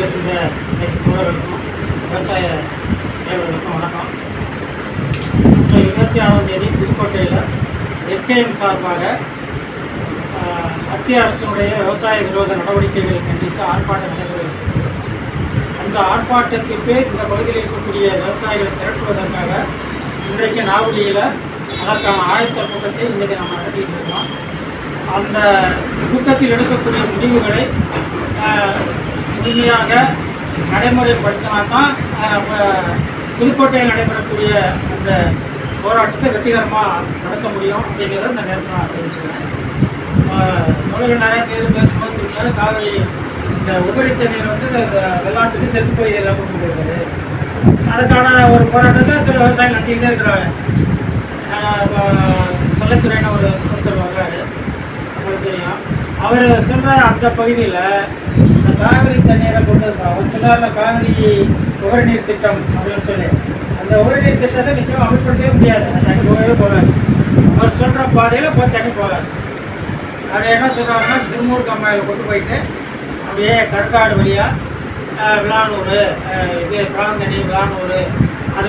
இருக்கின்ற தோழர்களுக்கும் விவசாய தேவர்களுக்கும் வணக்கம். 26ஆம் தேதி புதுக்கோட்டையில் எஸ்கேஎம் சார்பாக மத்திய அரசினுடைய விவசாய விரோத நடவடிக்கைகளை கண்டித்து ஆர்ப்பாட்டம் நடைபெறுகிறது. அந்த ஆர்ப்பாட்டத்திற்கு இந்த பகுதியில் இருக்கக்கூடிய விவசாயிகளை திரட்டுவதற்காக இன்றைக்கு நாவலியில் அதற்கான ஆயத்த கூட்டத்தை இன்றைக்கு நம்ம நடத்திக்கிட்டு இருக்கோம். அந்த கூட்டத்தில் எடுக்கக்கூடிய முடிவுகளை முழுமையாக நடைமுறைப்படுத்தினால்தான் புதுக்கோட்டையில் நடைபெறக்கூடிய அந்த போராட்டத்தை வெற்றிகரமாக நடத்த முடியும் அப்படிங்கிறத இந்த நேரத்தில் நான் தெரிவிச்சுக்கிறேன். தொழில்கள் நிறைய பேர் பேசும்போது சொன்னால காவிரி இந்த உபரி தண்ணீர் வந்து வெள்ளாட்டுக்கு தெற்கு பகுதியில் கொண்டு போயிருக்காரு. அதுக்கான ஒரு போராட்டத்தை சில விவசாயிகள் நடத்திக்கிட்டே இருக்கிறாங்க. செல்லத்துறைன்னு ஒரு ஒருத்தர் வர்றாரு, உங்களுக்கு தெரியும். அவர் சொல்கிற அந்த பகுதியில் இந்த காவிரி தண்ணீரை கொண்டு அவர் சொன்னார்ல காவிரி உபரி நீர் திட்டம் அப்படின்னு சொல்லி அந்த உபரி நீர் திட்டத்தை நிச்சயம் அமல்படுத்தவே முடியாது. அந்த தண்ணி போகவே போகாது. அவர் சொல்கிற பாதையில் போய் தண்ணி போகாது. அவர் என்ன சொல்கிறாருன்னா சிறுமூர் கம்மாயில் கொண்டு போயிட்டு அப்படியே கற்காடு வழியாக விளானூர் இது பிராந்தணி விளானூர் அது